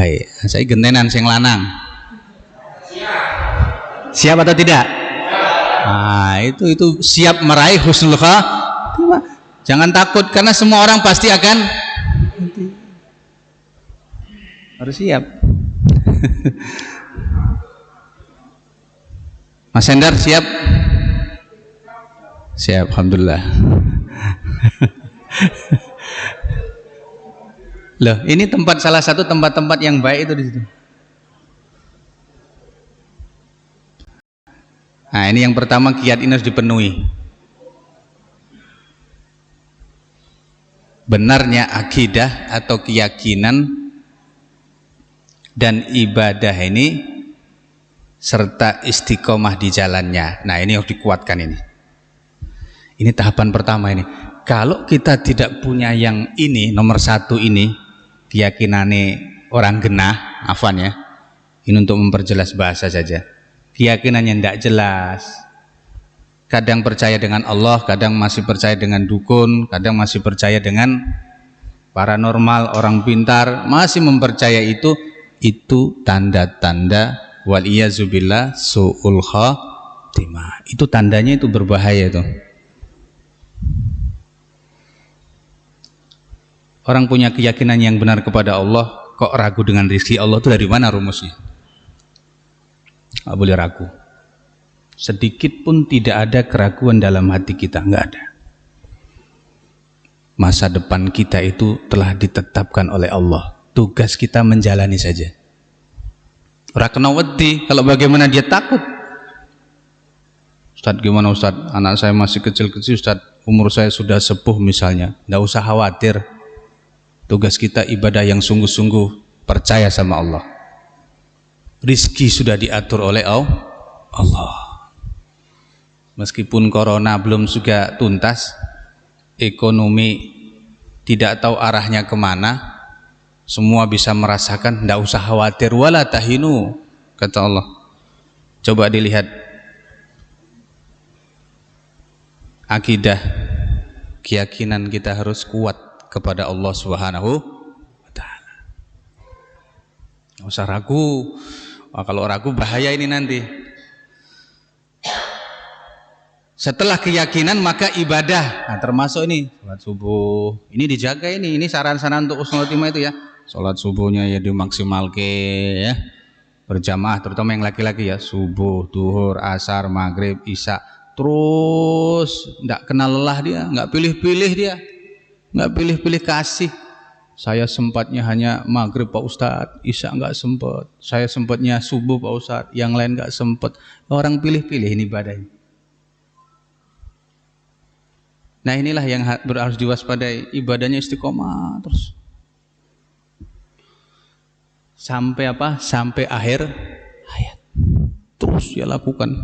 Baik, saya gentenan sing lanang. Siap atau tidak? Nah, itu siap meraih husnul khatimah. Jangan takut karena semua orang pasti akan harus siap. Mas Hendar siap? Siap, alhamdulillah. Loh, ini salah satu tempat-tempat yang baik itu di situ. Nah, ini yang pertama, kiat ini harus dipenuhi. Benarnya akidah atau keyakinan dan ibadah ini serta istiqomah di jalannya. Nah, ini harus dikuatkan ini. Ini tahapan pertama ini. Kalau kita tidak punya yang ini, nomor satu ini, keyakinannya orang genah, afwan ya. Ini untuk memperjelas bahasa saja. Keyakinannya tidak jelas, kadang percaya dengan Allah, kadang masih percaya dengan dukun, kadang masih percaya dengan paranormal, orang pintar, masih mempercaya itu tanda-tanda waliyazubillah su'ul khatimah. Itu tandanya, itu berbahaya itu. Orang punya keyakinan yang benar kepada Allah kok ragu dengan rezeki Allah, itu dari mana rumusnya? Nggak boleh ragu. Sedikit pun tidak ada keraguan dalam hati kita, nggak ada. Masa depan kita itu telah ditetapkan oleh Allah. Tugas kita menjalani saja. Ora kena wedi, kalau bagaimana dia takut. Ustadz gimana Ustadz? Anak saya masih kecil-kecil Ustadz, umur saya sudah sepuh misalnya. Nggak usah khawatir. Tugas kita ibadah yang sungguh-sungguh, percaya sama Allah. Rizki sudah diatur oleh Allah. Meskipun corona belum juga tuntas, ekonomi tidak tahu arahnya kemana, semua bisa merasakan, tidak usah khawatir. Wala tahinu, kata Allah. Coba dilihat akidah, keyakinan kita harus kuat kepada Allah Subhanahu wa Ta'ala. Nggak usah ragu. Wah, kalau ragu bahaya ini nanti. Setelah keyakinan maka ibadah. Nah, termasuk ini salat subuh. Ini dijaga ini saran-saran untuk husnul khotimah itu ya. Salat subuhnya ya dimaksimalke ya. Berjamaah terutama yang laki-laki ya. Subuh, duhur, asar, maghrib, isya. Terus enggak kenal lelah dia, enggak pilih-pilih dia. Enggak pilih-pilih kasih. Saya sempatnya hanya maghrib Pak Ustadz, isya enggak sempat. Saya sempatnya subuh Pak Ustadz, yang lain enggak sempat. Orang pilih-pilih ini ibadah ini. Nah, inilah yang harus diwaspadai, ibadahnya istiqomah terus. Sampai apa? Sampai akhir hayat. Terus dia lakukan.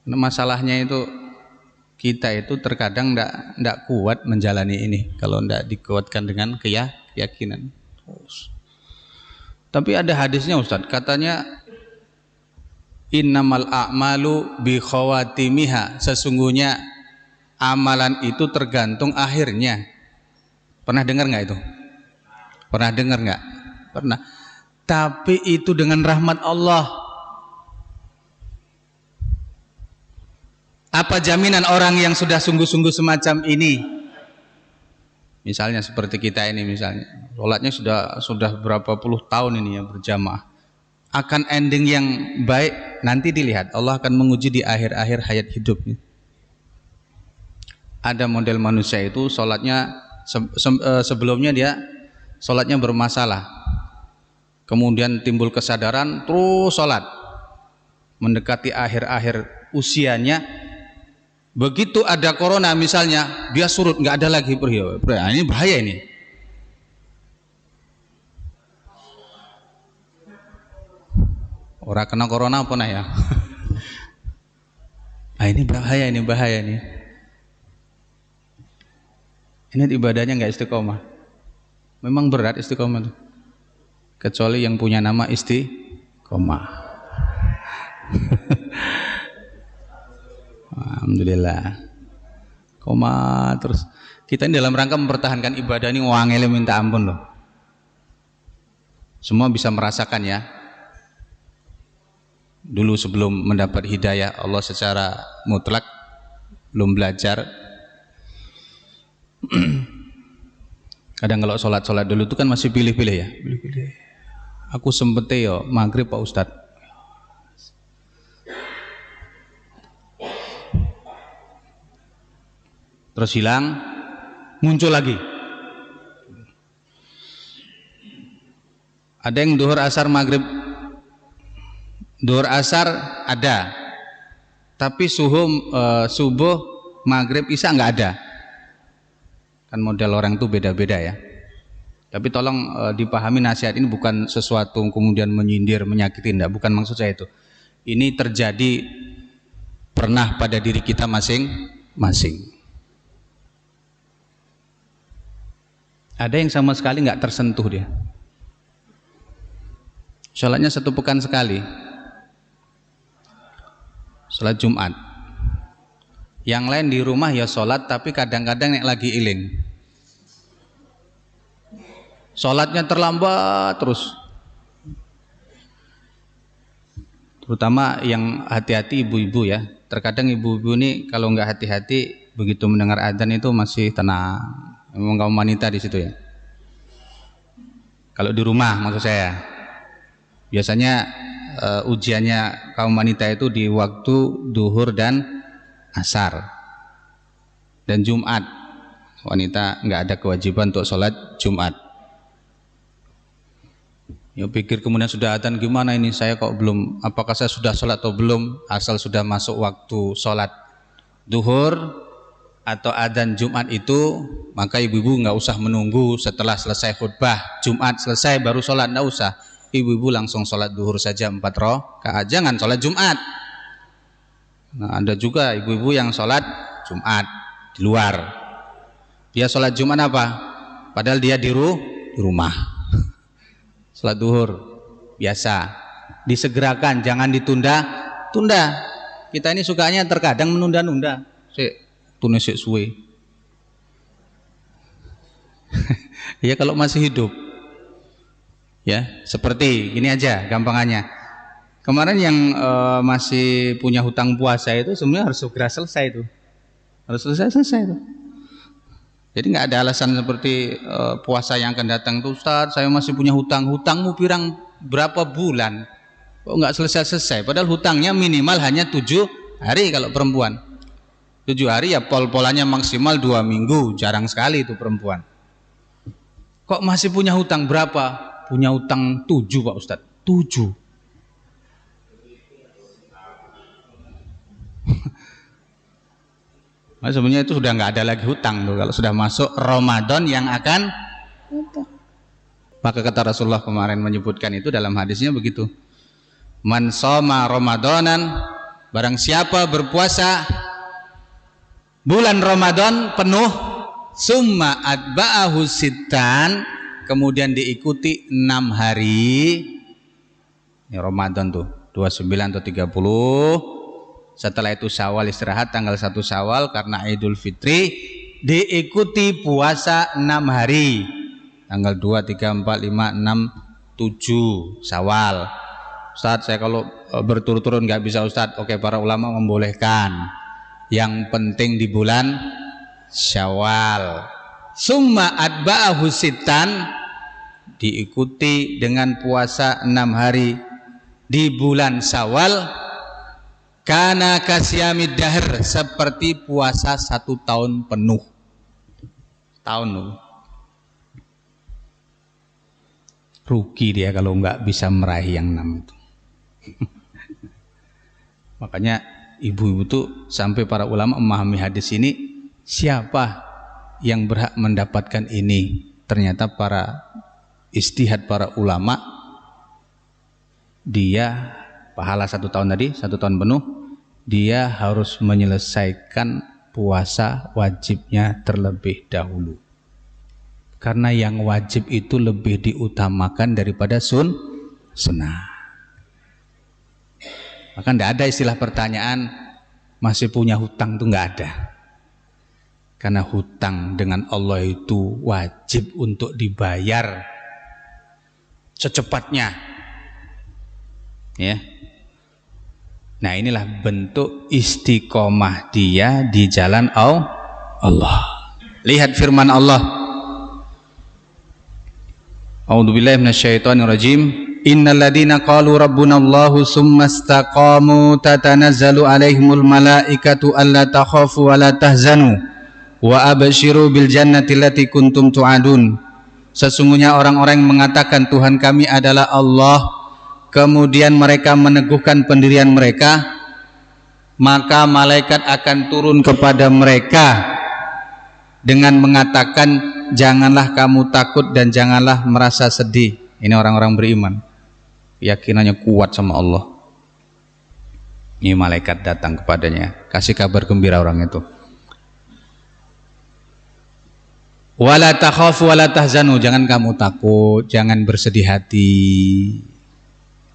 Nah, masalahnya itu kita itu terkadang ndak kuat menjalani ini kalau ndak dikuatkan dengan keyakinan. Tapi ada hadisnya Ustadz, katanya innamal a'malu bi khawatimiha, sesungguhnya amalan itu tergantung akhirnya. Pernah dengar nggak itu? Pernah dengar nggak? Pernah. Tapi itu dengan rahmat Allah. Apa jaminan orang yang sudah sungguh-sungguh semacam ini? Misalnya seperti kita ini misalnya, sholatnya sudah berapa puluh tahun ini ya berjamaah. Akan ending yang baik nanti dilihat. Allah akan menguji di akhir-akhir hayat hidupnya. Ada model manusia itu sholatnya sebelumnya dia sholatnya bermasalah. Kemudian timbul kesadaran terus sholat. Mendekati akhir-akhir usianya, begitu ada corona misalnya, dia surut, nggak ada lagi. Ini bahaya ini. Orang kena corona apa nah ya? Nah, ini bahaya ini. Ini ibadahnya nggak istiqomah. Memang berat istiqomah itu. Kecuali yang punya nama istiqomah. Alhamdulillah. Koma terus. Kita ini dalam rangka mempertahankan ibadah ini wangele minta ampun loh. Semua bisa merasakan ya. Dulu sebelum mendapat hidayah Allah secara mutlak, belum belajar. Kadang kalau sholat dulu itu kan masih pilih-pilih ya. Pilih-pilih. Aku sempetnya yo maghrib Pak Ustadz. Terus hilang, muncul lagi. Ada yang duhur asar maghrib, duhur asar ada, tapi subuh maghrib isya nggak ada. Kan model orang itu beda-beda ya. Tapi tolong dipahami nasihat ini bukan sesuatu kemudian menyindir, menyakiti, enggak, bukan maksud saya itu. Ini terjadi pernah pada diri kita masing-masing. Ada yang sama sekali nggak tersentuh dia. Sholatnya 1 pekan sekali. Sholat Jumat. Yang lain di rumah ya sholat, tapi kadang-kadang nek lagi iling. Sholatnya terlambat terus. Terutama yang hati-hati ibu-ibu ya. Terkadang ibu-ibu ini kalau nggak hati-hati begitu mendengar adzan itu masih tenang. Memang kaum wanita di situ ya. Kalau di rumah maksud saya, biasanya ujiannya kaum wanita itu di waktu duhur dan asar dan Jumat. Wanita nggak ada kewajiban untuk sholat Jumat. Ya pikir kemudian sudah adzan gimana ini saya kok belum, apakah saya sudah sholat atau belum, asal sudah masuk waktu sholat duhur atau adzan Jumat itu, maka ibu-ibu nggak usah menunggu setelah selesai khutbah Jumat selesai baru sholat, nggak usah. Ibu-ibu langsung sholat duhur saja 4 rakaat, jangan sholat Jumat. Nah, ada juga ibu-ibu yang sholat Jumat di luar. Dia sholat Jumat apa? Padahal dia di rumah. Sholat duhur biasa. Disegerakan, jangan ditunda-tunda. Kita ini sukanya terkadang menunda-nunda. Tunis suwe. Ya kalau masih hidup. Ya, seperti ini aja gampangannya. Kemarin yang masih punya hutang puasa itu sebenarnya harus segera selesai itu. Harus selesai itu. Jadi nggak ada alasan seperti puasa yang akan datang tuh, Ustaz, saya masih punya hutangmu pirang berapa bulan. Kok nggak selesai-selesai? Padahal hutangnya minimal hanya 7 hari kalau perempuan. 7 hari ya pol-polannya maksimal 2 minggu, jarang sekali itu perempuan. Kok masih punya hutang berapa? Punya hutang 7 Pak Ustadz, 7. Nah, sebenarnya itu sudah nggak ada lagi hutang tuh kalau sudah masuk Ramadan yang akan datang. Maka kata Rasulullah kemarin menyebutkan itu dalam hadisnya begitu. Man shoma Ramadanan, barang siapa berpuasa bulan Ramadan penuh, summa atba'ahu sittan, kemudian diikuti 6 hari. Ini Ramadan tuh 29 atau 30. Setelah itu Syawal istirahat tanggal 1 Syawal karena Idul Fitri, diikuti puasa 6 hari. Tanggal 2, 3, 4, 5, 6, 7 Syawal. Ustadz, saya kalau berturut-turut nggak bisa Ustadz. Oke, para ulama membolehkan. Yang penting di bulan Syawal. Summa atba'ahu sittan, diikuti dengan puasa 6 hari di bulan Syawal. Kana kasyamid dahr, seperti puasa 1 tahun penuh. Tahun loh. Rugi dia kalau nggak bisa meraih yang 6 itu. Makanya ibu-ibu tuh sampai para ulama memahami hadis ini, siapa yang berhak mendapatkan ini? Ternyata para ijtihad para ulama, dia pahala 1 tahun tadi, 1 tahun penuh, dia harus menyelesaikan puasa wajibnya terlebih dahulu. Karena yang wajib itu lebih diutamakan daripada sunnah. Maka tidak ada istilah pertanyaan masih punya hutang, itu nggak ada. Karena hutang dengan Allah itu wajib untuk dibayar. secepatnya. Ya. Nah, inilah bentuk istiqomah dia di jalan Allah. Lihat firman Allah. A'udzubillahi minasyaitonirrajim. Innal ladzina qalu rabbunallahu tsumma istaqamu tatanazzalu alaihimul malaikatu alla takhafu wa la tahzanu wa absyiru bil jannati allati kuntum tu'adun. Sesungguhnya orang-orang yang mengatakan Tuhan kami adalah Allah, kemudian mereka meneguhkan pendirian mereka, maka malaikat akan turun kepada mereka dengan mengatakan, janganlah kamu takut dan janganlah merasa sedih. Ini orang-orang beriman, keyakinannya kuat sama Allah. Ini malaikat datang kepadanya, kasih kabar gembira orang itu. Wala takhafu wala tahzanu, jangan kamu takut, jangan bersedih hati.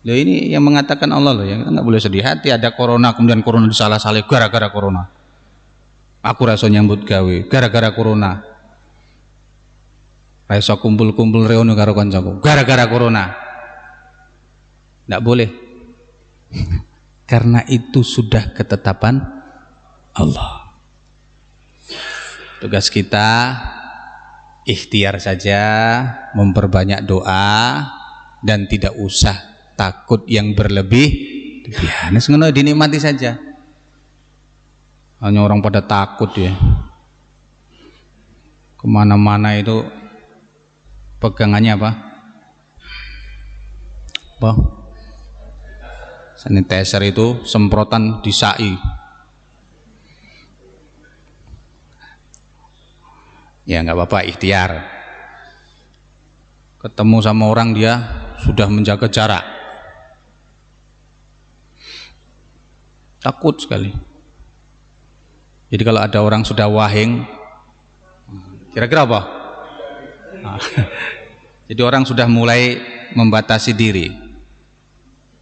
Loh, ini yang mengatakan Allah loh, yang nggak boleh sedih hati. Ada corona, kemudian corona disalah-salih gara-gara corona. Aku rasa nyambut gawe gara-gara corona. Raiso kumpul-kumpul reuni karo kancaku gara-gara corona. Nggak boleh. Karena itu sudah ketetapan Allah. Tugas kita ikhtiar saja, memperbanyak doa dan tidak usah takut yang berlebihan. Ngono dinikmati saja. Hanya orang pada takut ya. Kemana-mana itu pegangannya apa? Apa? Sanitizer itu semprotan di sai. Ya nggak apa-apa, ikhtiar. Ketemu sama orang dia sudah menjaga jarak, takut sekali. Jadi kalau ada orang sudah wahing, kira-kira apa? Nah, jadi orang sudah mulai membatasi diri.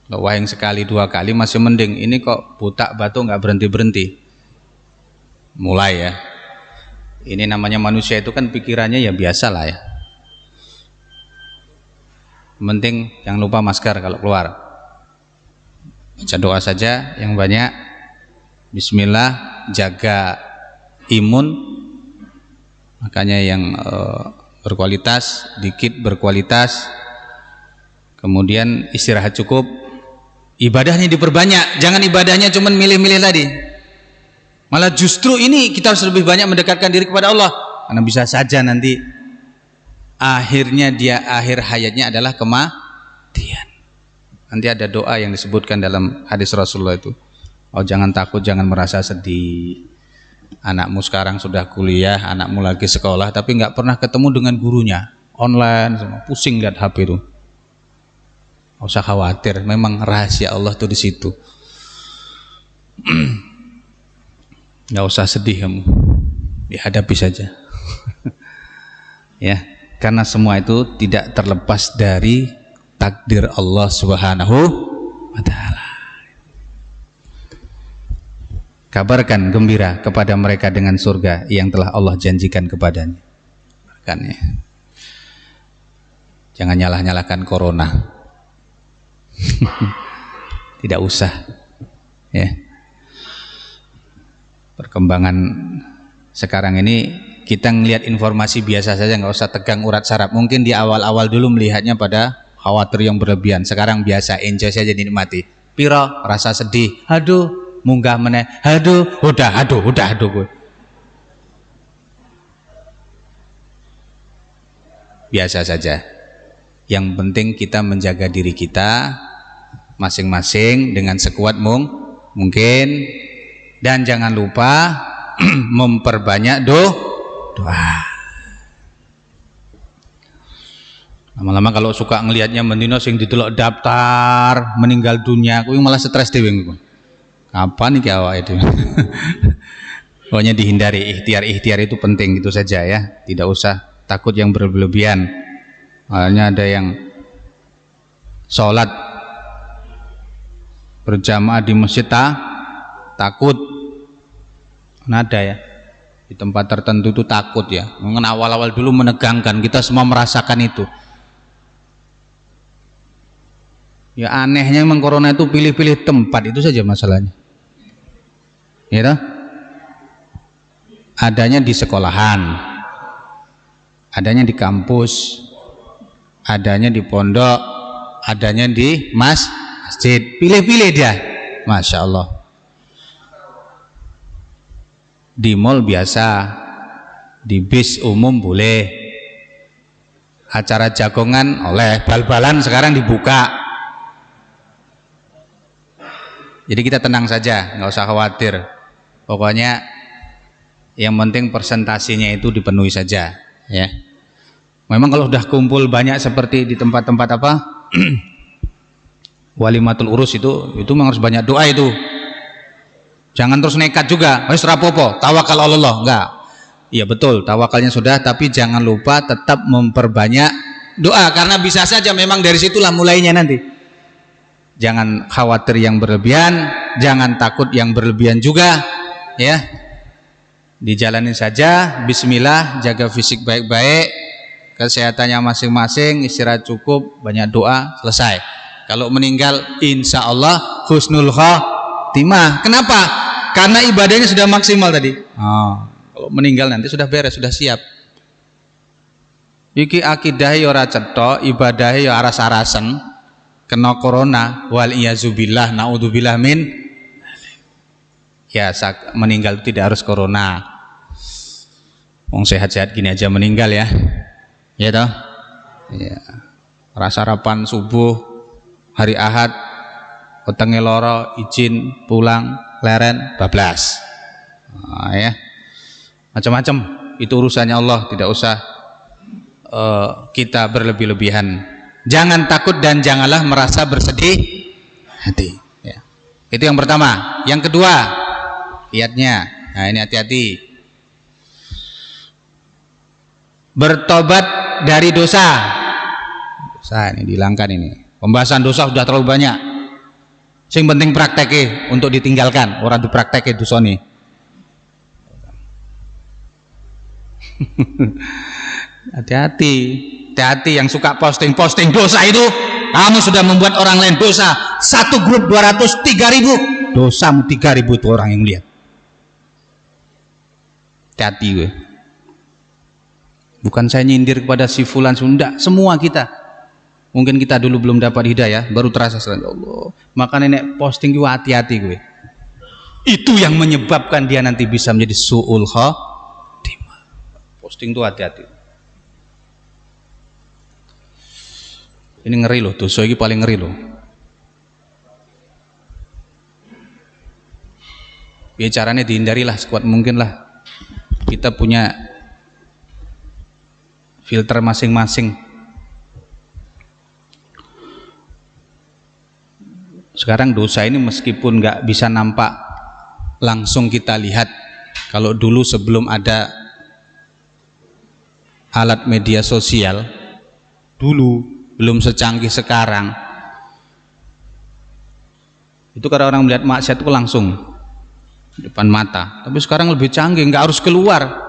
Kalau wahing sekali dua kali masih mending, ini kok butak batu nggak berhenti-berhenti. Mulai ya. Ini namanya manusia itu kan pikirannya ya biasa lah ya. Penting jangan lupa masker kalau keluar. Baca doa saja yang banyak. Bismillah, jaga imun. Makanya yang berkualitas, dikit berkualitas. Kemudian istirahat cukup. Ibadahnya diperbanyak. Jangan ibadahnya cuma milih-milih tadi. Malah justru ini kita harus lebih banyak mendekatkan diri kepada Allah, karena bisa saja nanti akhirnya dia akhir hayatnya adalah kematian. Nanti ada doa yang disebutkan dalam hadis Rasulullah itu, oh jangan takut, jangan merasa sedih. Anakmu sekarang sudah kuliah, anakmu lagi sekolah, tapi nggak pernah ketemu dengan gurunya, online, semua pusing lihat HP itu. Nggak usah khawatir, memang rahasia Allah tuh di situ. Nggak usah sedih kamu, dihadapi saja. Ya, karena semua itu tidak terlepas dari takdir Allah Subhanahu wa Ta'ala. Kabarkan gembira kepada mereka dengan surga yang telah Allah janjikan kepadanya. Kan ya. Jangan nyalah-nyalahkan corona. Tidak usah. Ya. Perkembangan sekarang ini kita ngelihat informasi biasa saja, nggak usah tegang urat saraf. Mungkin di awal-awal dulu melihatnya pada khawatir yang berlebihan, sekarang biasa, enjoy saja, dinikmati. Piro rasa sedih, aduh munggah meneh, aduh udah gue. Biasa saja. Yang penting kita menjaga diri kita masing-masing dengan sekuat mungkin. Dan jangan lupa memperbanyak doa. Lama-lama kalau suka ngelihatnya mendino sing didelok daftar meninggal dunia, aku malah stres dhewe ngono. Kapan iki awake dhewe? Pokoknya dihindari, ikhtiar itu penting, itu saja ya. Tidak usah takut yang berlebihan. Makanya ada yang sholat berjamaah di masjid takut, nada ya, di tempat tertentu itu takut ya. Mungkin awal-awal dulu menegangkan, kita semua merasakan itu. Ya anehnya memang corona itu pilih-pilih tempat, itu saja masalahnya. Ya toh? Adanya di sekolahan, adanya di kampus, adanya di pondok, adanya di masjid. Pilih-pilih dia, masya Allah. Di mall biasa, di bis umum boleh, acara jagongan oleh, bal-balan sekarang dibuka. Jadi kita tenang saja, nggak usah khawatir. Pokoknya yang penting presentasinya itu dipenuhi saja, ya. Memang kalau sudah kumpul banyak seperti di tempat-tempat apa walimatul urus itu memang harus banyak doa itu. Jangan terus nekat juga, harus rapopo, tawakal Allah, enggak. Iya betul, tawakalnya sudah, tapi jangan lupa tetap memperbanyak doa, karena bisa saja memang dari situlah mulainya nanti. Jangan khawatir yang berlebihan, jangan takut yang berlebihan juga, ya. Dijalanin saja, bismillah, jaga fisik baik-baik, kesehatannya masing-masing, istirahat cukup, banyak doa, selesai. Kalau meninggal insya Allah husnul khatimah. Kenapa? Karena ibadahnya sudah maksimal tadi. Kalau meninggal nanti sudah beres, sudah siap. Iki akidah ya ora cetha, ibadah ya aras-arasen. Kena corona, wal iyazubillah, naudzubillah min. Ya meninggal tidak harus corona. Wong sehat-sehat gini aja meninggal ya. Ya toh? Ya. Sarapan subuh hari Ahad, wetenge loro izin pulang leren bablas. Ya. Macam-macam itu urusannya Allah, tidak usah kita berlebih-lebihan. Jangan takut dan janganlah merasa bersedih hati, ya. Itu yang pertama. Yang kedua, lihatnya, nah ini hati-hati, bertobat dari dosa. Dosa ini dihilangkan ini. Pembahasan dosa sudah terlalu banyak. Sing penting prakteknya untuk ditinggalkan, orang diprakteknya dosa nih. Hati-hati. Hati-hati yang suka posting-posting dosa itu. Kamu sudah membuat orang lain dosa. Satu grup 200, 3.000. Dosamu 3.000 itu orang yang lihat. Hati-hati gue. Bukan saya nyindir kepada si fulan Sunda, semua kita. Mungkin kita dulu belum dapat hidayah, baru terasa ya Allah. Maka nenek posting juga hati-hati gue. Itu yang menyebabkan dia nanti bisa menjadi su'ul khatimah. Posting itu hati-hati. Ini ngeri loh, dosa ini paling ngeri loh. Ya caranya dihindarilah sekuat mungkin lah. Kita punya filter masing-masing. Sekarang dosa ini meskipun nggak bisa nampak langsung kita lihat. Kalau dulu sebelum ada alat media sosial, dulu belum secanggih sekarang, itu kalau orang melihat maksiat itu langsung di depan mata. Tapi sekarang lebih canggih, nggak harus keluar.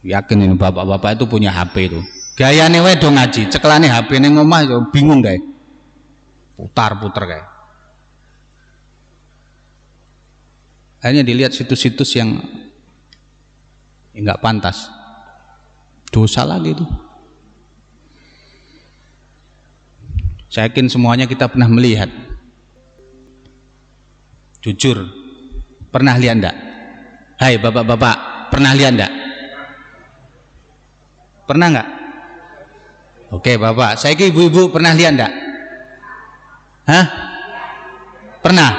Yakin ini bapak-bapak itu punya HP itu. Gayane wae do ngaji, cekelane HP ning omah yo bingung deh. Putar-putar kayak. Akhirnya dilihat situs-situs yang nggak pantas. Dosa lagi itu. Saya yakin semuanya kita pernah melihat. Jujur, pernah lihat enggak? Hai bapak-bapak, pernah lihat enggak? Pernah enggak? Oke bapak, saya kira ibu-ibu pernah lihat enggak? Hah? Pernah?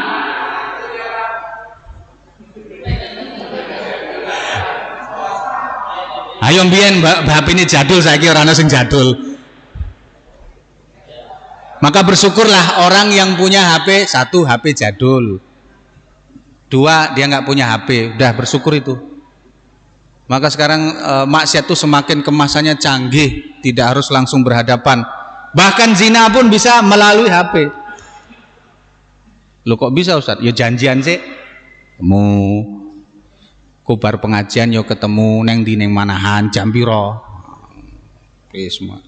Ayo mbiyen HP ini jadul, saya kira orang sing jadul. Maka bersyukurlah orang yang punya HP, satu HP jadul, dua dia nggak punya HP, udah bersyukur itu. Maka sekarang maksiat itu semakin kemasannya canggih, tidak harus langsung berhadapan. Bahkan zina pun bisa melalui HP. Loh kok bisa Ustaz? Ya janjian sih, ketemu kubar pengajian yo ketemu neng di neng manahan jam piro. Semua.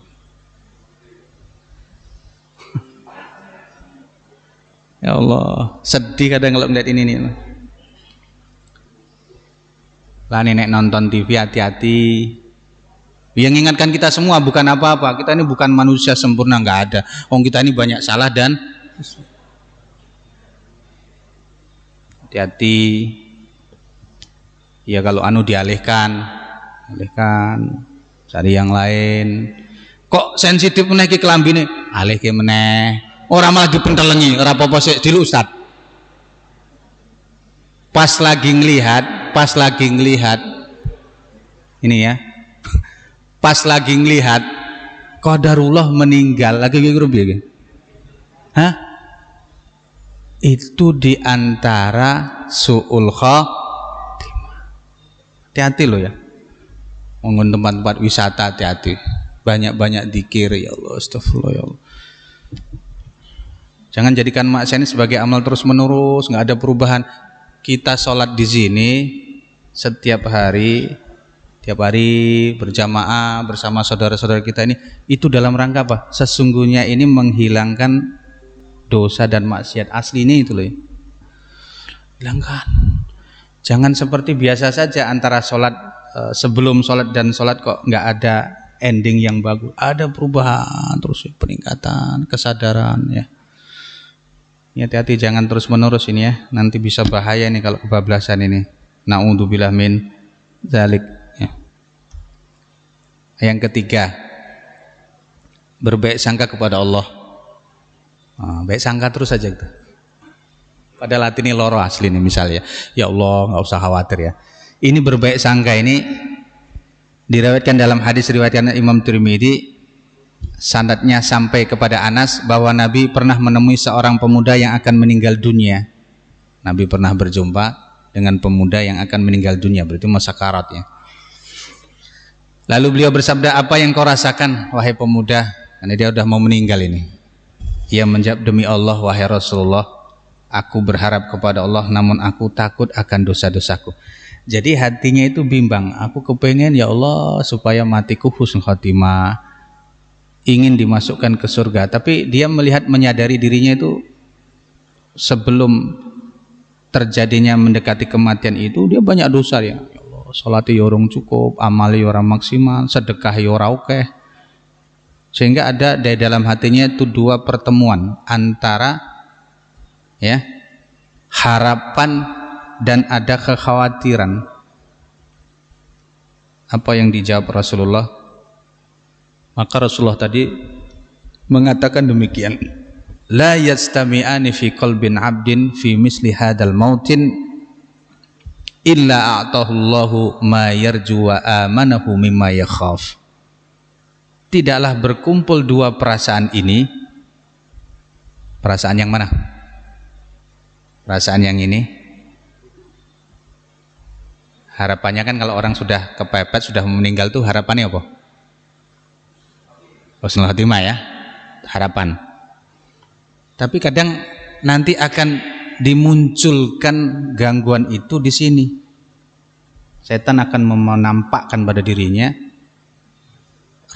Ya Allah, sedih kadang kalau melihat ini nih. Lah nek nonton TV hati-hati. Yang ingatkan kita semua bukan apa-apa. Kita ini bukan manusia sempurna, nggak ada. Kita ini banyak salah dan hati-hati. Ya kalau dialihkan, cari yang lain. Kok sensitif meneh ki kelambine? Alihke meneh. Ora malah dipentelengi, ora apa-apa sik dilu Ustaz. Pas lagi ngelihat ini ya. Pas lagi ngelihat qadarullah meninggal lagi grup ya. Hah? Itu diantara su'ul khatimah. Hati-hati loh ya. Bangun tempat-tempat wisata hati-hati. Banyak-banyak dzikir ya Allah, astagfirullah ya Allah. Jangan jadikan maksiat ini sebagai amal terus menerus, nggak ada perubahan. Kita sholat di sini setiap hari, tiap hari berjamaah bersama saudara-saudara kita ini, itu dalam rangka apa? Sesungguhnya ini menghilangkan dosa dan maksiat aslinya itu loh. Hilangkan. Jangan seperti biasa saja antara sholat sebelum sholat dan sholat kok nggak ada ending yang bagus. Ada perubahan terus, peningkatan kesadaran ya. Hati-hati jangan terus menerus ini ya, nanti bisa bahaya nih kalau kebablasan ini. Na'udzubillah min dzalik ya. Yang ketiga, berbaik sangka kepada Allah. Baik sangka terus saja gitu. Padahal hati ini loro asli nih misalnya. Ya Allah, nggak usah khawatir ya. Ini berbaik sangka ini diriwayatkan dalam hadis riwayatkan Imam Tirmidzi, sanadnya sampai kepada Anas bahwa Nabi pernah menemui seorang pemuda yang akan meninggal dunia. Nabi pernah berjumpa dengan pemuda yang akan meninggal dunia, berarti masa karat ya. Lalu beliau bersabda, apa yang kau rasakan wahai pemuda? Karena dia sudah mau meninggal ini. Ia menjawab, demi Allah wahai Rasulullah, aku berharap kepada Allah namun aku takut akan dosa-dosaku. Jadi hatinya itu bimbang, aku kepengen ya Allah supaya matiku husnul khotimah, ingin dimasukkan ke surga, tapi dia melihat menyadari dirinya itu sebelum terjadinya mendekati kematian itu dia banyak dosa ya. Ya Allah, salat ya orang cukup, amal ya orang maksimal, sedekah ya ora akeh. Sehingga ada di dalam hatinya itu dua pertemuan antara ya harapan dan ada kekhawatiran. Apa yang dijawab Rasulullah? Maka Rasulullah tadi mengatakan demikian, la yastami'ani fi qalbin 'abdin fi misli hadzal mautin illa a'tahullahu ma yarju wa amanahu mimma yakhaf. Tidaklah berkumpul dua perasaan ini. Perasaan yang mana? Perasaan yang ini. Harapannya kan kalau orang sudah kepepet, sudah meninggal tuh harapannya apa? Husnul khotimah ya, harapan. Tapi kadang nanti akan dimunculkan gangguan itu di sini. Setan akan menampakkan pada dirinya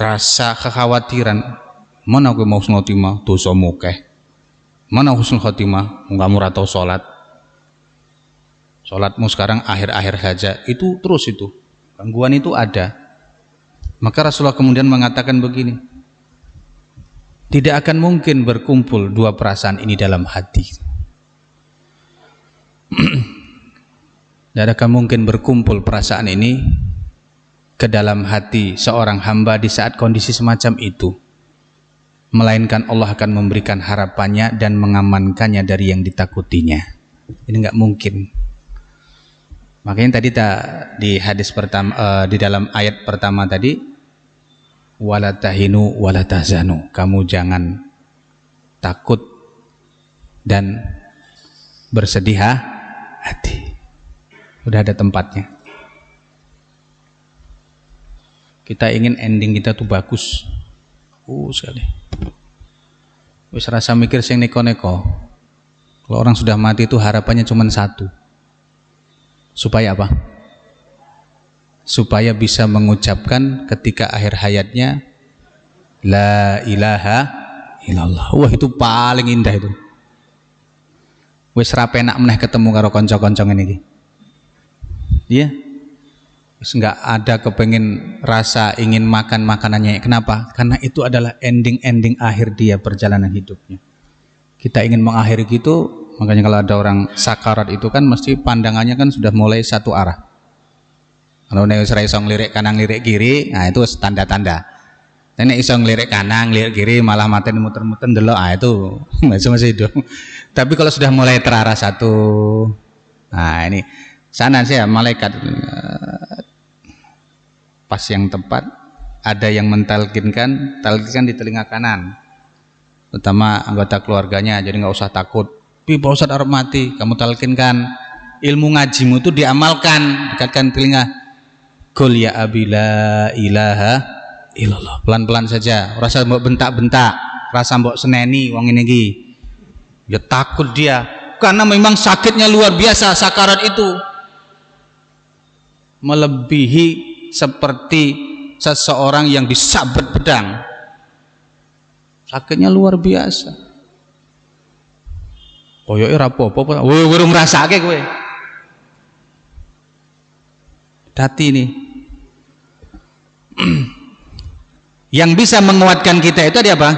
rasa kekhawatiran. Mana aku mau husnul khotimah, dosa mukeh. Mana husnul khotimah, kamu ora tau salat. Salatmu sekarang akhir-akhir saja. Itu terus itu. Gangguan itu ada. Maka Rasulullah kemudian mengatakan begini, tidak akan mungkin berkumpul dua perasaan ini dalam hati. Tidak akan mungkin berkumpul perasaan ini ke dalam hati seorang hamba di saat kondisi semacam itu, melainkan Allah akan memberikan harapannya dan mengamankannya dari yang ditakutinya. Ini nggak mungkin. Makanya tadi di hadis pertama, di dalam ayat pertama tadi, wala tahinu wala tahzanu, kamu jangan takut dan bersedih hati. Udah ada tempatnya. Kita ingin ending kita tuh bagus, sekali. Wis rasa mikir sing neko-neko. Kalau orang sudah mati itu harapannya cuma satu. Supaya apa? Supaya bisa mengucapkan ketika akhir hayatnya la ilaha illallah. Wah, itu paling indah itu. wis ra penak meneh ketemu karo kanca-kanca ngene iki. Iya. Wis enggak ada kepengen rasa ingin makan makanannya. Kenapa? Karena itu adalah ending akhir dia perjalanan hidupnya. Kita ingin mengakhiri gitu, makanya kalau ada orang sakarat itu kan mesti pandangannya kan sudah mulai satu arah. Kalau nek wis ra iso nglirik kanan nglirik kiri, nah itu tanda-tanda. Nek iso nglirik kanan nglirik kiri malah maten muter-muter ndelok, ah itu masih hidup. Tapi kalau sudah mulai terarah satu, nah ini sana sih ya malaikat pas yang tepat ada yang mentalkinkan di telinga kanan, terutama anggota keluarganya, jadi nggak usah takut. Pi Pak Ustadz arep mati, kamu talkinkan, ilmu ngajimu itu diamalkan, dekatkan telinga. Qul ya abi la ilaha illallah, pelan-pelan saja, rasa mbok bentak-bentak, rasa mbok seneni wong ini iki. Ya takut dia, karena memang sakitnya luar biasa sakarat itu. Melebihi seperti seseorang yang disabet pedang. Sakitnya luar biasa. Koyoke ora apa-apa, urung ngrasake kowe. Dati ini. Yang bisa menguatkan kita itu ada apa?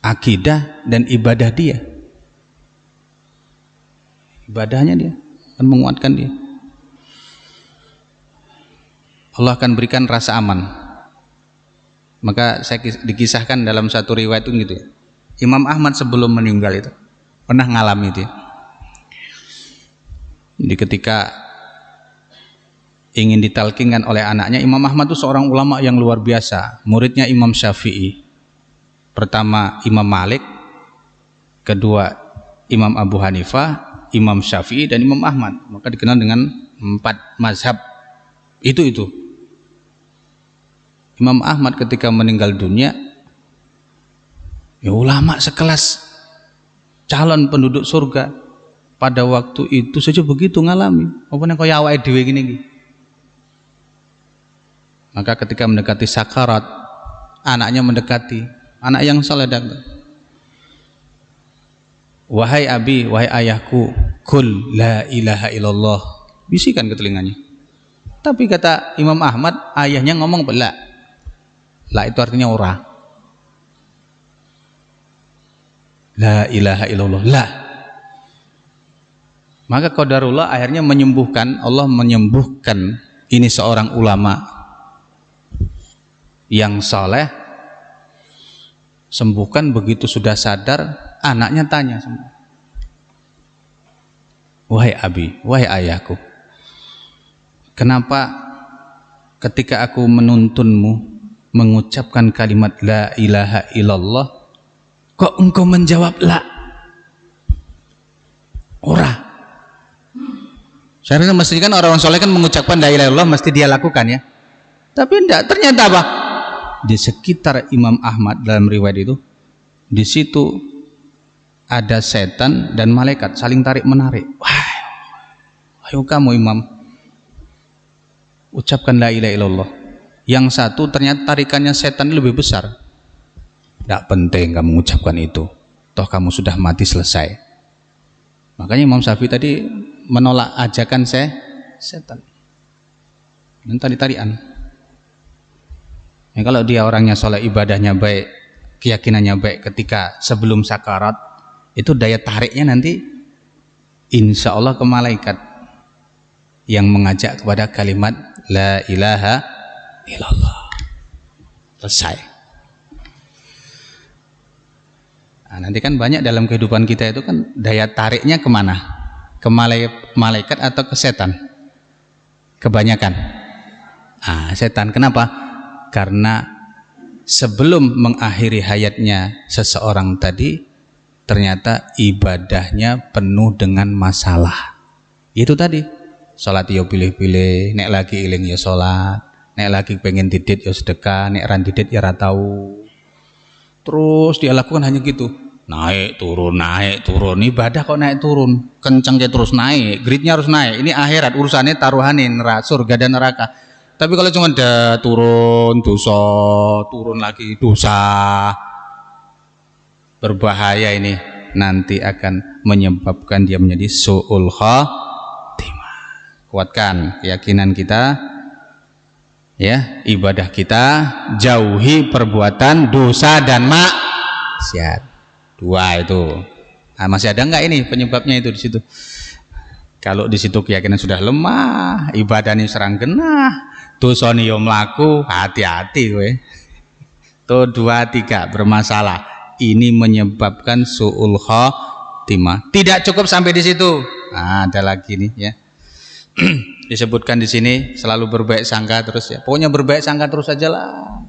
Akidah dan ibadah dia. Ibadahnya dia akan menguatkan dia. Allah akan berikan rasa aman. Maka saya dikisahkan dalam satu riwayat itu gitu ya. Imam Ahmad sebelum meninggal itu pernah ngalami itu ya. Jadi ketika ingin ditalkinkan oleh anaknya, Imam Ahmad itu seorang ulama yang luar biasa, muridnya Imam Syafi'i. Pertama Imam Malik, kedua Imam Abu Hanifah, Imam Syafi'i dan Imam Ahmad. Maka dikenal dengan 4 mazhab itu. Imam Ahmad ketika meninggal dunia, ya ulama sekelas calon penduduk surga pada waktu itu saja begitu ngalami. Apa nek kaya awake dhewe ngene iki. Maka ketika mendekati sakarat, anaknya mendekati, anak yang saleh datang. Wahai abi, wahai ayahku, qul la ilaha illallah. Bisikan ke telinganya. Tapi kata Imam Ahmad, ayahnya ngomong bela. La itu artinya ora. La ilaha illallah. La. Maka qadarullah akhirnya menyembuhkan, Allah menyembuhkan ini seorang ulama yang saleh, sembuhkan. Begitu sudah sadar, anaknya tanya semua, wahai abi, wahai ayahku, kenapa ketika aku menuntunmu mengucapkan kalimat la ilaha illallah kok engkau menjawab la? Ora. Seharusnya mesti kan orang soleh kan mengucapkan la ilaha illallah mesti dia lakukan ya. Tapi enggak, ternyata apa? Di sekitar Imam Ahmad dalam riwayat itu, di situ ada setan dan malaikat saling tarik menarik. Wah, ayo kamu Imam, ucapkan la ilaha illallah. Yang satu ternyata tarikannya setan lebih besar. Tidak penting kamu mengucapkan itu, toh kamu sudah mati selesai. Makanya Imam Syafi'i tadi menolak ajakan setan dan tari-tarian. Ya, kalau dia orangnya soleh, ibadahnya baik, keyakinannya baik, ketika sebelum sakarat itu daya tariknya nanti insya Allah ke malaikat yang mengajak kepada kalimat la ilaha illallah. Selesai. Nah, nanti kan banyak dalam kehidupan kita itu kan daya tariknya kemana? Ke malaikat atau ke setan? Kebanyakan setan. Kenapa? Karena sebelum mengakhiri hayatnya seseorang tadi, ternyata ibadahnya penuh dengan masalah. Itu tadi, sholat ya pilih-pilih, nek lagi iling ya sholat, nek lagi pengen didit ya sedekah, nek ran didit ya ratau. Terus dia lakukan hanya gitu, naik turun, ibadah kok naik turun, kenceng ya terus naik, gridnya harus naik. Ini akhirat, urusannya taruhanin surga dan neraka. Tapi kalau cuma ada turun dosa, turun lagi dosa, berbahaya ini. nanti akan menyebabkan dia menjadi su'ul khatimah. Kuatkan keyakinan kita, ya, ibadah kita, jauhi perbuatan dosa dan maksiat. Dua itu. Nah, masih ada nggak ini penyebabnya itu di situ? Kalau di situ keyakinan sudah lemah, ibadahnya serang genah, dosane yo mlaku, hati-hati kowe. Tuh 2, 3 bermasalah. Ini menyebabkan su'ul khatimah. Tidak cukup sampai di situ. Nah, ada lagi nih ya. Disebutkan di sini selalu berbaik sangka terus ya. Pokoknya berbaik sangka terus aja lah.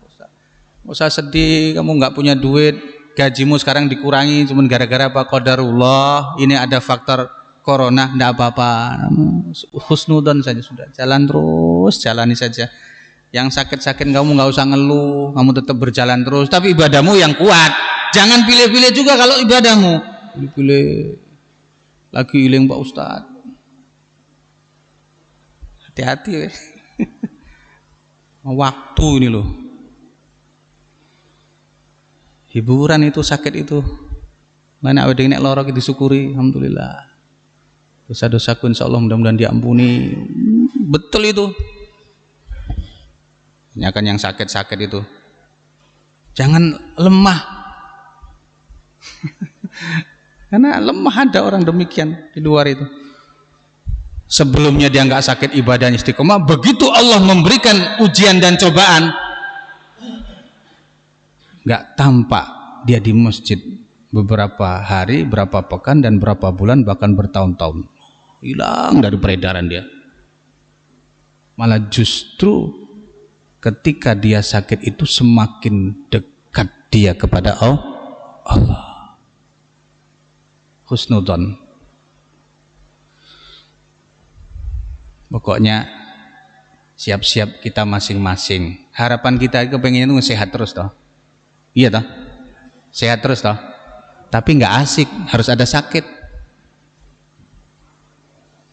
Nggak usah sedih kamu nggak punya duit, gajimu sekarang dikurangi cuman gara-gara apa? Qadarullah. Ini ada faktor corona, enggak apa-apa. Husnudzon saja sudah. Jalan terus, jalani saja. Yang sakit-sakit kamu nggak usah ngeluh, kamu tetap berjalan terus. Tapi ibadahmu yang kuat. Jangan pilih-pilih juga kalau ibadahmu. Pilih-pilih lagi iling Pak Ustadz. Hati-hati. Waktu ini loh. Hiburan itu sakit itu. Mana awake dhewe nek lara disyukuri, alhamdulillah. Dosa-dosaku insyaallah mudah-mudahan diampuni. Betul itu. Ini akan yang sakit-sakit itu. Jangan lemah. Karena lemah ada orang demikian di luar itu. Sebelumnya dia nggak sakit ibadahnya istiqomah, begitu Allah memberikan ujian dan cobaan, nggak tampak dia di masjid beberapa hari, berapa pekan dan berapa bulan bahkan bertahun-tahun, hilang dari peredaran dia. Malah justru ketika dia sakit itu semakin dekat dia kepada Allah. Husnudzon. Pokoknya siap-siap kita masing-masing. Harapan kita kepengen itu sehat terus toh. Iya toh? Sehat terus toh. Tapi nggak asik, harus ada sakit.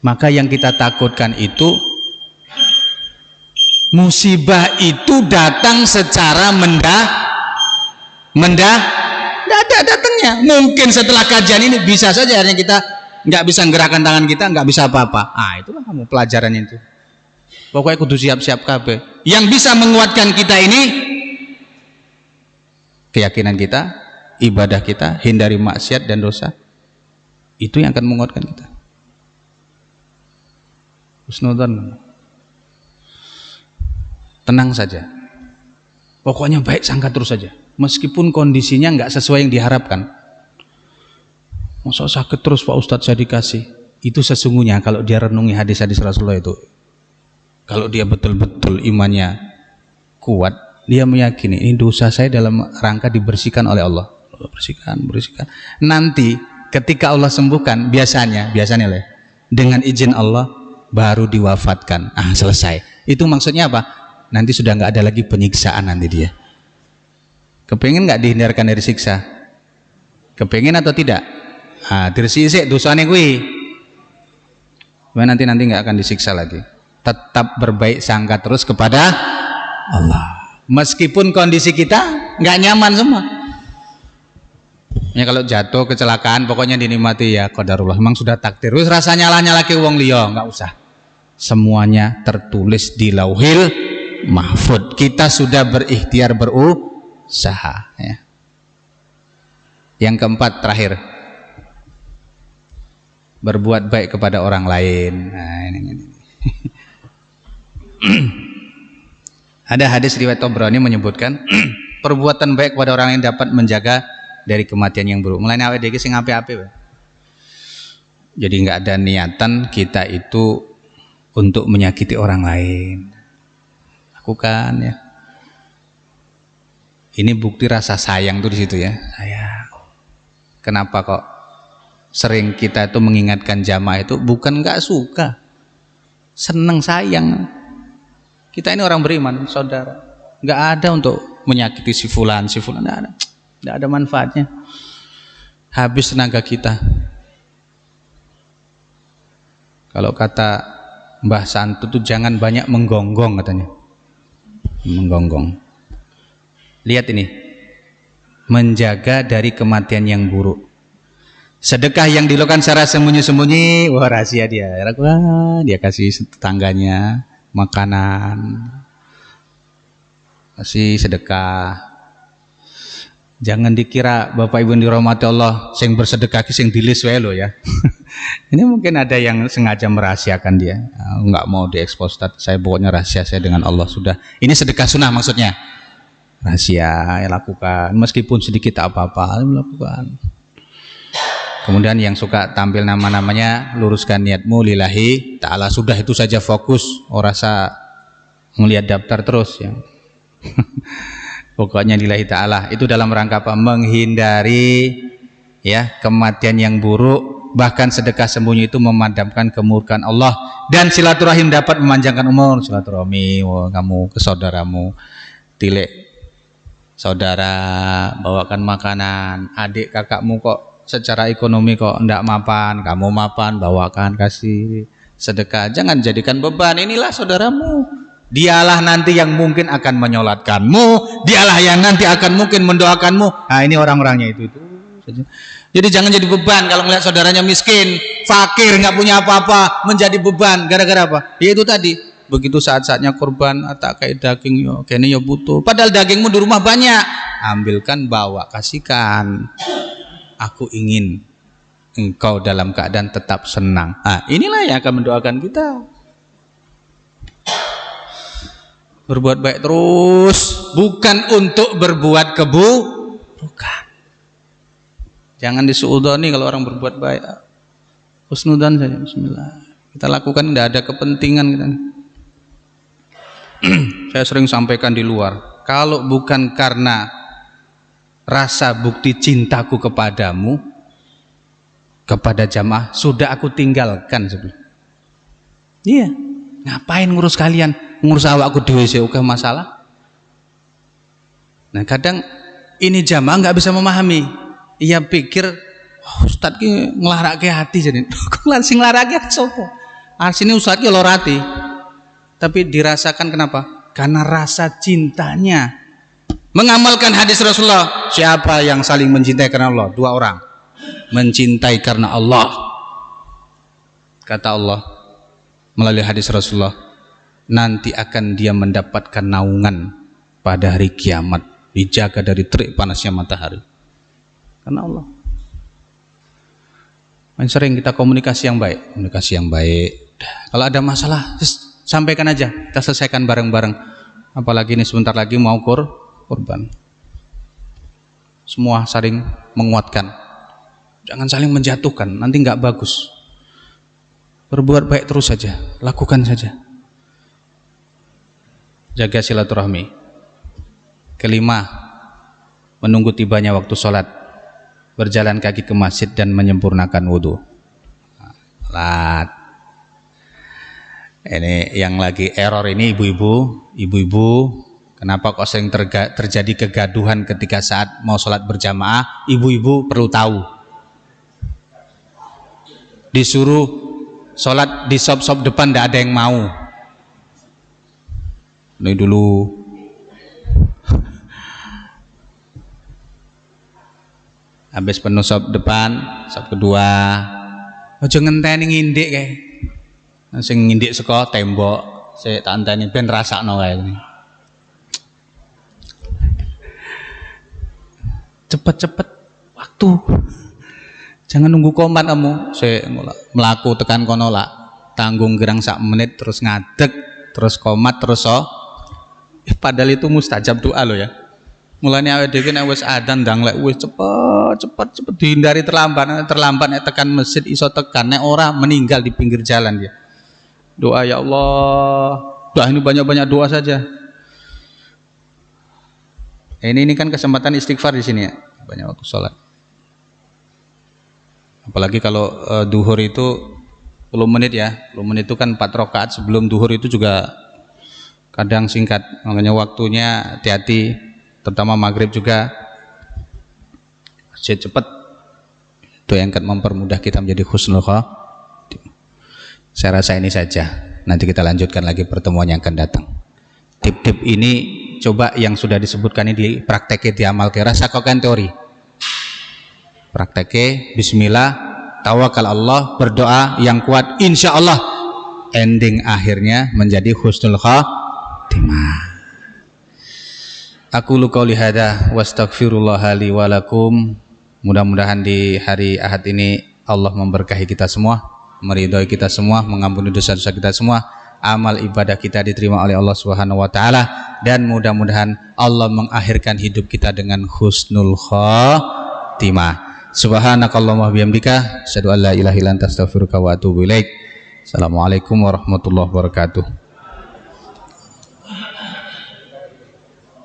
Maka yang kita takutkan itu musibah itu datang secara tidak ada datangnya. Mungkin setelah kajian ini bisa saja akhirnya kita nggak bisa gerakan tangan kita, nggak bisa apa-apa. Itulah kamu pelajaran itu. Pokoknya kudu siap-siap kabeh. Yang bisa menguatkan kita ini keyakinan kita, ibadah kita, hindari maksiat dan dosa. Itu yang akan menguatkan kita. Husnudzon. Tenang saja. Pokoknya baik sangka terus saja. Meskipun kondisinya nggak sesuai yang diharapkan. Masa sakit terus Pak Ustadz saya dikasih. Itu sesungguhnya kalau dia renungi hadis-hadis Rasulullah itu, kalau dia betul-betul imannya kuat, dia meyakini ini dosa saya dalam rangka dibersihkan oleh Allah. Bersihkan. Nanti ketika Allah sembuhkan, biasanya lah, dengan izin Allah baru diwafatkan. Selesai. Itu maksudnya apa? Nanti sudah nggak ada lagi penyiksaan nanti dia. Kepengen nggak dihindarkan dari siksa? Kepengen atau tidak? Dirsisik dosane kuwi. Nanti nggak akan disiksa lagi. Tetap berbaik sangka terus kepada Allah. Meskipun kondisi kita nggak nyaman semua. Ya kalau jatuh kecelakaan pokoknya dinikmati ya qadarullah. Memang sudah takdir. Terus rasanya nyala ke wong liya, nggak usah. Semuanya tertulis di Lauhil Mahfud. Kita sudah berikhtiar berusaha ya. Yang keempat terakhir, berbuat baik kepada orang lain. Ini. Ada hadis riwayat Tabrani menyebutkan perbuatan baik kepada orang lain dapat menjaga dari kematian yang buruk. Mulai awake dhewe sing apik-apik. Jadi nggak ada niatan kita itu untuk menyakiti orang lain. Lakukan ya. Ini bukti rasa sayang tuh di situ ya. Sayang. Kenapa kok sering kita itu mengingatkan jamaah itu bukan nggak suka, seneng sayang. Kita ini orang beriman, saudara. Nggak ada untuk menyakiti si fulan, nggak ada manfaatnya. Habis tenaga kita. Kalau kata Mbah Santu tuh jangan banyak menggonggong katanya. Menggonggong. Lihat ini, menjaga dari kematian yang buruk. Sedekah yang dilakukan secara sembunyi-sembunyi, wah rahasia dia. Wah, dia kasih tetangganya makanan, kasih sedekah. Jangan dikira Bapak Ibu yang dirahmati Allah, sing bersedekah sing dilis wae lo ya. Ini mungkin ada yang sengaja merahasiakan dia, nggak mau diekspos. Saya pokoknya rahasia saya dengan Allah sudah. Ini sedekah sunnah maksudnya. Rahasia ya lakukan, meskipun sedikit apa-apa lakukan. Kemudian yang suka tampil nama-namanya, luruskan niatmu lillahi ta'ala, sudah itu saja, fokus, ora rasa melihat daftar terus ya. Pokoknya lillahi ta'ala, itu dalam rangka apa? Menghindari ya kematian yang buruk. Bahkan sedekah sembunyi itu memadamkan kemurkaan Allah, dan silaturahim dapat memanjangkan umur. Silaturahmi, kamu ke saudaramu, tilik saudara, bawakan makanan. Adik kakakmu kok secara ekonomi kok ndak mapan, kamu mapan, bawakan, kasih sedekah. Jangan jadikan beban. Inilah saudaramu, dialah nanti yang mungkin akan menyolatkanmu, dialah yang nanti akan mungkin mendoakanmu. Nah ini orang-orangnya itu saja. Jadi jangan jadi beban kalau melihat saudaranya miskin, fakir, nggak punya apa-apa, menjadi beban gara-gara apa? Ya itu tadi, begitu saat-saatnya korban tak kayak daging yo, kayaknya yo butuh. Padahal dagingmu di rumah banyak, ambilkan, bawa, kasihkan. Aku ingin engkau dalam keadaan tetap senang. Ah, inilah yang akan mendoakan kita. Berbuat baik terus, bukan untuk berbuat keburukan. Jangan disuudoni kalau orang berbuat baik. Husnudan saja, bismillah. Kita lakukan, tidak ada kepentingan kita. Saya sering sampaikan di luar, kalau bukan karena rasa bukti cintaku kepadamu, kepada jamaah, sudah aku tinggalkan sebelum. Iya, ngapain ngurus kalian? Ngurus awakku dhewe sih oke masalah. Nah kadang ini jamaah nggak bisa memahami. Ia pikir oh, Ustadz ki nglarake hati jadi. Kok sing nglarake sapa? Asine Ustadz ki loro hati. Tapi dirasakan kenapa? Karena rasa cintanya. Mengamalkan hadis Rasulullah, siapa yang saling mencintai karena Allah? Dua orang. Mencintai karena Allah. Kata Allah melalui hadis Rasulullah, nanti akan dia mendapatkan naungan pada hari kiamat, dijaga dari terik panasnya matahari. Karena Allah. Sering kita komunikasi yang baik, Kalau ada masalah, sampaikan aja, kita selesaikan bareng-bareng. Apalagi ini sebentar lagi mau korban. Semua saling menguatkan. Jangan saling menjatuhkan, nanti nggak bagus. Berbuat baik terus saja, lakukan saja. Jaga silaturahmi. Kelima, menunggu tibanya waktu sholat, berjalan kaki ke masjid dan menyempurnakan wudhu. Ini yang lagi error ini ibu-ibu, kenapa kok sering terjadi kegaduhan ketika saat mau sholat berjamaah? Ibu-ibu perlu tahu, disuruh sholat di sop-sop depan tidak ada yang mau. Ini dulu habis penuh sop depan, sop kedua ojo ngenteni ngindik kayak sing ngindik saka tembok sik tak enteni ben rasakno kae ini. Cepet-cepet waktu, jangan nunggu komat kamu sik melaku tekan kono lah, tanggung gerang sak menit terus ngadeg terus komat terus padahal itu mustajab doa lo ya. Mulanya awake dhewe nek wis adzan ndang lek wis cepet dihindari terlambat nek tekan masjid iso tekan, nek ora meninggal di pinggir jalan dia. Doa ya Allah, doa ini banyak-banyak doa saja. Ini kan kesempatan istighfar di sini ya, banyak waktu sholat. Apalagi kalau duhur itu 10 menit ya, 10 menit itu kan 4 rakaat sebelum duhur itu juga kadang singkat, makanya waktunya hati-hati. Terutama maghrib juga cepat. Itu yang akan mempermudah kita menjadi husnul khatimah. Saya rasa ini saja. Nanti kita lanjutkan lagi pertemuan yang akan datang. Tip-tip ini coba yang sudah disebutkan ini dipraktekkan, diamalkan. Rasa kok kan teori. Prakteke bismillah, tawakal Allah, berdoa yang kuat, insya Allah ending akhirnya menjadi husnul khatimah. Aku qouli hadza wastaghfirullaha li wa lakum. Mudah-mudahan di hari Ahad ini Allah memberkahi kita semua, meridhoi kita semua, mengampuni dosa-dosa kita semua, amal ibadah kita diterima oleh Allah Subhanahu wa taala, dan mudah-mudahan Allah mengakhirkan hidup kita dengan husnul khatimah. Subhanakallahumma bihamdika asyhadu an la ilaha illa anta astaghfiruka wa atubu ilaik. Assalamualaikum warahmatullahi wabarakatuh.